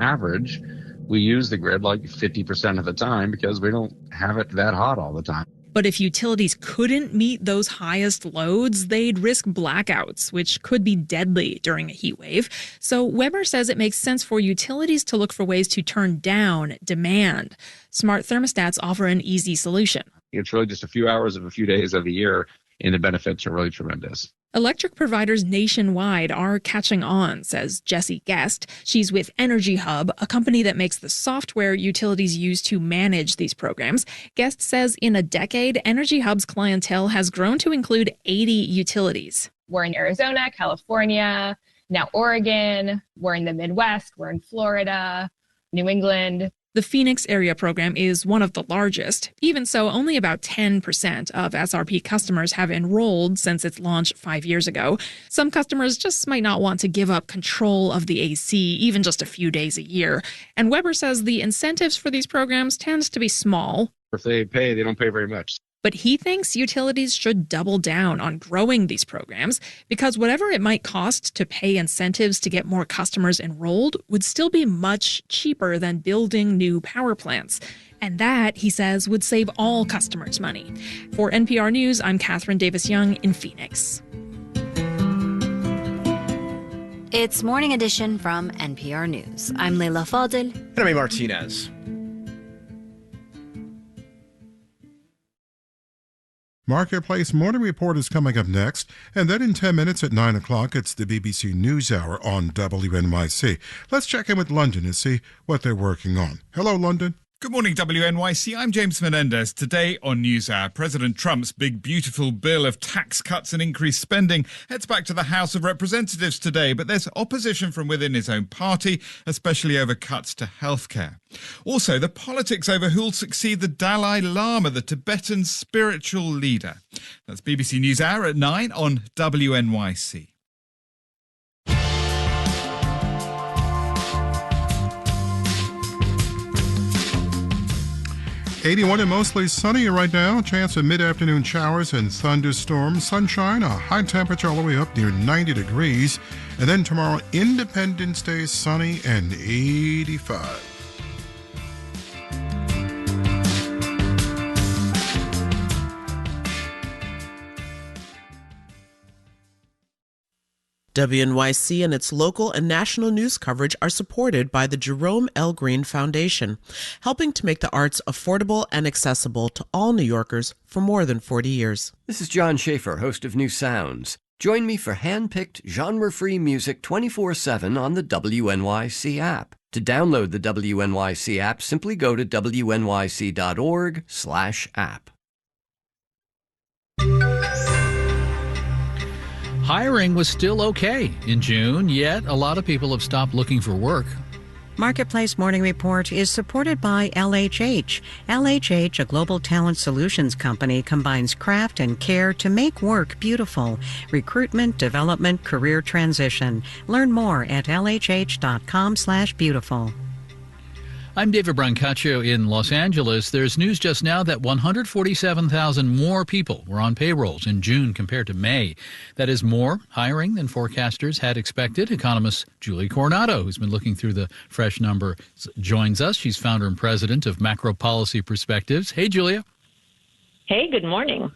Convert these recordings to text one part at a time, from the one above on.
average, we use the grid like 50% of the time because we don't have it that hot all the time. But if utilities couldn't meet those highest loads, they'd risk blackouts, which could be deadly during a heat wave. So Weber says it makes sense for utilities to look for ways to turn down demand. Smart thermostats offer an easy solution. It's really just a few hours of a few days of the year, and the benefits are really tremendous. Electric providers nationwide are catching on, says Jessie Guest. She's with Energy Hub, a company that makes the software utilities use to manage these programs. Guest says in a decade, Energy Hub's clientele has grown to include 80 utilities. We're in Arizona, California, now Oregon. We're in the Midwest. We're in Florida, New England. The Phoenix area program is one of the largest. Even so, only about 10% of SRP customers have enrolled since its launch 5 years ago. Some customers just might not want to give up control of the AC, even just a few days a year. And Weber says the incentives for these programs tends to be small. If they pay, they don't pay very much. But he thinks utilities should double down on growing these programs because whatever it might cost to pay incentives to get more customers enrolled would still be much cheaper than building new power plants. And that, he says, would save all customers money. For NPR News, I'm Catherine Davis-Young in Phoenix. It's Morning Edition from NPR News. I'm Leila Fadel. And I'm Martinez. Marketplace Morning Report is coming up next, and then in 10 minutes at 9 o'clock, it's the BBC NewsHour on WNYC. Let's check in with London and see what they're working on. Hello, London. Good morning, WNYC. I'm James Menendez. Today on NewsHour, President Trump's big, beautiful bill of tax cuts and increased spending heads back to the House of Representatives today, but there's opposition from within his own party, especially over cuts to healthcare. Also, the politics over who'll succeed the Dalai Lama, the Tibetan spiritual leader. That's BBC NewsHour at 9 on WNYC. 81 and mostly sunny right now. Chance of mid-afternoon showers and thunderstorms. Sunshine, a high temperature all the way up near 90 degrees. And then tomorrow, Independence Day, sunny and 85. WNYC and its local and national news coverage are supported by the Jerome L. Green Foundation, helping to make the arts affordable and accessible to all New Yorkers for more than 40 years. This is John Schaefer, host of New Sounds. Join me for hand-picked, genre-free music 24/7 on the WNYC app. To download the WNYC app, simply go to wnyc.org/app. Hiring was still okay in June, yet a lot of people have stopped looking for work. Marketplace Morning Report is supported by LHH. LHH, a global talent solutions company, combines craft and care to make work beautiful. Recruitment, development, career transition. Learn more at lhh.com/beautiful. I'm David Brancaccio in Los Angeles. There's news just now that 147,000 more people were on payrolls in June compared to May. That is more hiring than forecasters had expected. Economist Julie Coronado, who's been looking through the fresh number, joins us. She's founder and president of Macro Policy Perspectives. Hey, Julia. Hey, good morning.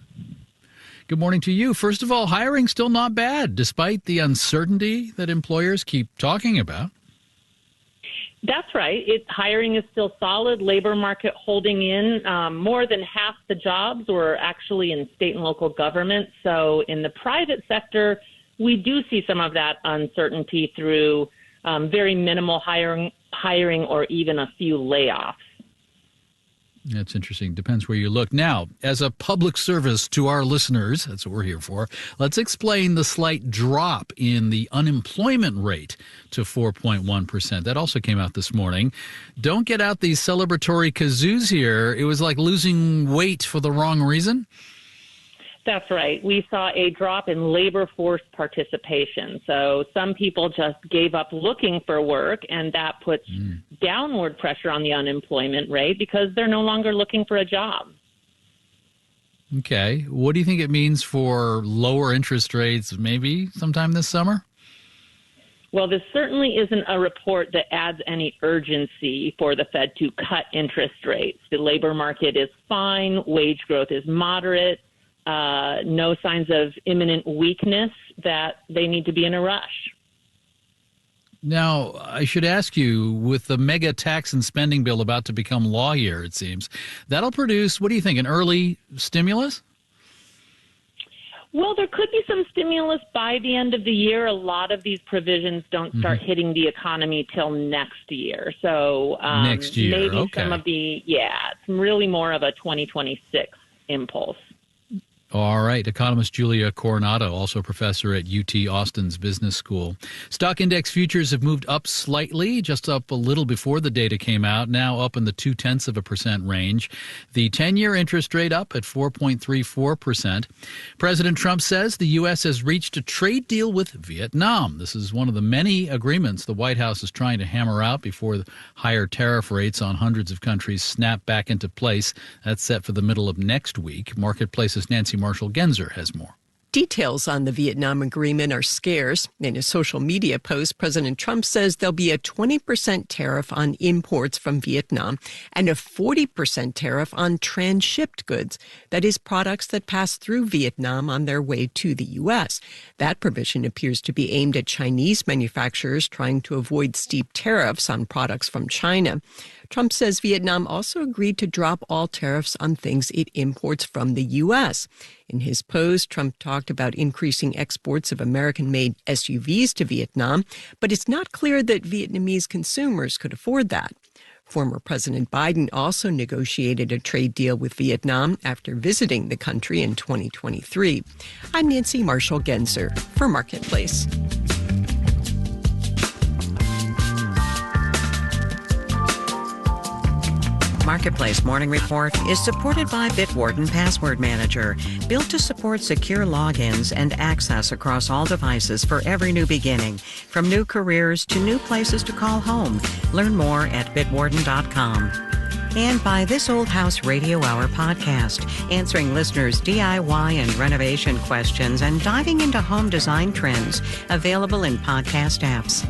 Good morning to you. First of all, hiring still not bad, despite the uncertainty that employers keep talking about. That's right. Hiring is still solid. Labor market holding in. More than half the jobs were actually in state and local government. So in the private sector, we do see some of that uncertainty through very minimal hiring or even a few layoffs. That's interesting. Depends where you look. Now, as a public service to our listeners, that's what we're here for, let's explain the slight drop in the unemployment rate to 4.1%. That also came out this morning. Don't get out these celebratory kazoos here. It was like losing weight for the wrong reason. That's right. We saw a drop in labor force participation. So some people just gave up looking for work, and that puts downward pressure on the unemployment rate because they're no longer looking for a job. Okay. What do you think it means for lower interest rates maybe sometime this summer? Well, this certainly isn't a report that adds any urgency for the Fed to cut interest rates. The labor market is fine. Wage growth is moderate. No signs of imminent weakness that they need to be in a rush. Now, I should ask you, with the mega tax and spending bill about to become law here, it seems, that'll produce, what do you think, an early stimulus? Well, there could be some stimulus by the end of the year. A lot of these provisions don't start hitting the economy till next year. So next year, maybe okay. some of it's really more of a 2026 impulse. All right. Economist Julia Coronado, also professor at UT Austin's Business School. Stock index futures have moved up slightly, just up a little before the data came out, now up in the 0.2% range. The 10-year interest rate up at 4.34%. President Trump says the U.S. has reached a trade deal with Vietnam. This is one of the many agreements the White House is trying to hammer out before the higher tariff rates on hundreds of countries snap back into place. That's set for the middle of next week. Marketplace's Nancy Marshall Genzer has more. Details on the Vietnam agreement are scarce. In a social media post, President Trump says there'll be a 20% tariff on imports from Vietnam and a 40% tariff on transshipped goods, that is, products that pass through Vietnam on their way to the U.S. That provision appears to be aimed at Chinese manufacturers trying to avoid steep tariffs on products from China. Trump says Vietnam also agreed to drop all tariffs on things it imports from the U.S. In his post, Trump talked about increasing exports of American-made SUVs to Vietnam, but it's not clear that Vietnamese consumers could afford that. Former President Biden also negotiated a trade deal with Vietnam after visiting the country in 2023. I'm Nancy Marshall Genzer for Marketplace. Marketplace Morning Report is supported by Bitwarden Password Manager, built to support secure logins and access across all devices for every new beginning, from new careers to new places to call home. Learn more at bitwarden.com. And by This Old House Radio Hour podcast, answering listeners' DIY and renovation questions and diving into home design trends, available in podcast apps.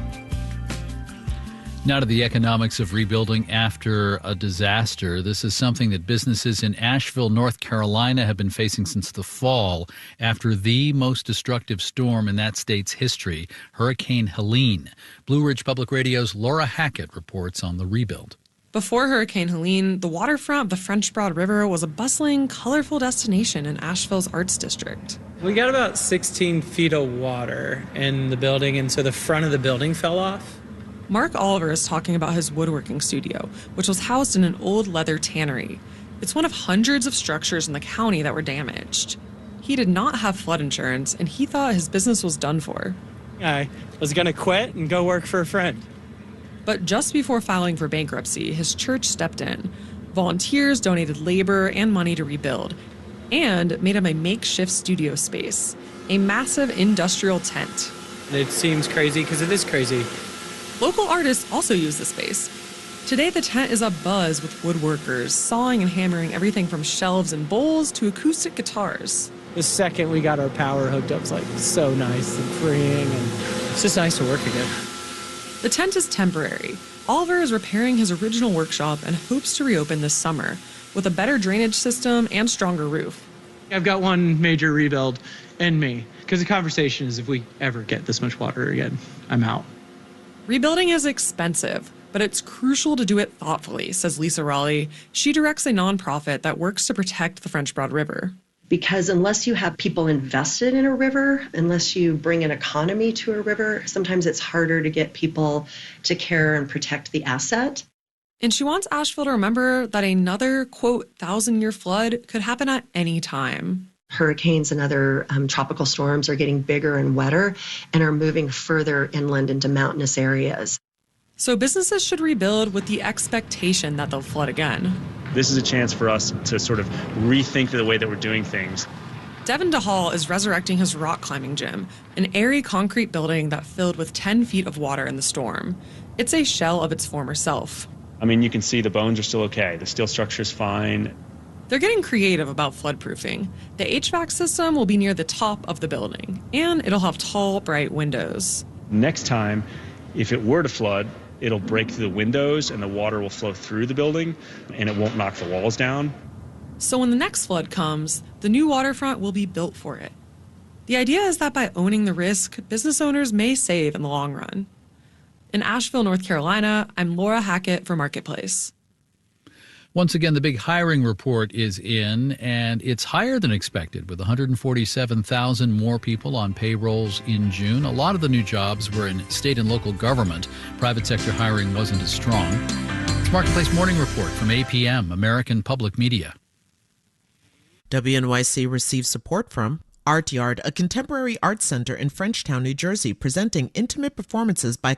Now to the economics of rebuilding after a disaster. This is something that businesses in Asheville, North Carolina have been facing since the fall after the most destructive storm in that state's history, Hurricane Helene. Blue Ridge Public Radio's Laura Hackett reports on the rebuild. Before Hurricane Helene, the waterfront of the French Broad River was a bustling, colorful destination in Asheville's Arts District. We got about 16 feet of water in the building, and so the front of the building fell off. Mark Oliver is talking about his woodworking studio, which was housed in an old leather tannery. It's one of hundreds of structures in the county that were damaged. He did not have flood insurance, and he thought his business was done for. I was going to quit and go work for a friend. But just before filing for bankruptcy, his church stepped in. Volunteers donated labor and money to rebuild, and made him a makeshift studio space, a massive industrial tent. It seems crazy because it is crazy. Local artists also use the space. Today, the tent is abuzz with woodworkers, sawing and hammering everything from shelves and bowls to acoustic guitars. The second we got our power hooked up, it was like so nice and freeing, and it's just nice to work again. The tent is temporary. Oliver is repairing his original workshop and hopes to reopen this summer with a better drainage system and stronger roof. I've got one major rebuild in me, because the conversation is if we ever get this much water again, I'm out. Rebuilding is expensive, but it's crucial to do it thoughtfully, says Lisa Raleigh. She directs a nonprofit that works to protect the French Broad River. Because unless you have people invested in a river, unless you bring an economy to a river, sometimes it's harder to get people to care and protect the asset. And she wants Asheville to remember that another, quote, 1,000-year flood could happen at any time. Hurricanes and other tropical storms are getting bigger and wetter and are moving further inland into mountainous areas. So businesses should rebuild with the expectation that they'll flood again. This is a chance for us to sort of rethink the way that we're doing things. Devin DeHall is resurrecting his rock climbing gym, an airy concrete building that filled with 10 feet of water in the storm. It's a shell of its former self. I mean, you can see the bones are still okay. The steel structure is fine. They're getting creative about floodproofing. The HVAC system will be near the top of the building, and it'll have tall, bright windows. Next time, if it were to flood, it'll break through the windows and the water will flow through the building and it won't knock the walls down. So when the next flood comes, the new waterfront will be built for it. The idea is that by owning the risk, business owners may save in the long run. In Asheville, North Carolina, I'm Laura Hackett for Marketplace. Once again, the big hiring report is in, and it's higher than expected, with 147,000 more people on payrolls in June. A lot of the new jobs were in state and local government. Private sector hiring wasn't as strong. It's Marketplace Morning Report from APM, American Public Media. WNYC receives support from Art Yard, a contemporary art center in Frenchtown, New Jersey, presenting intimate performances by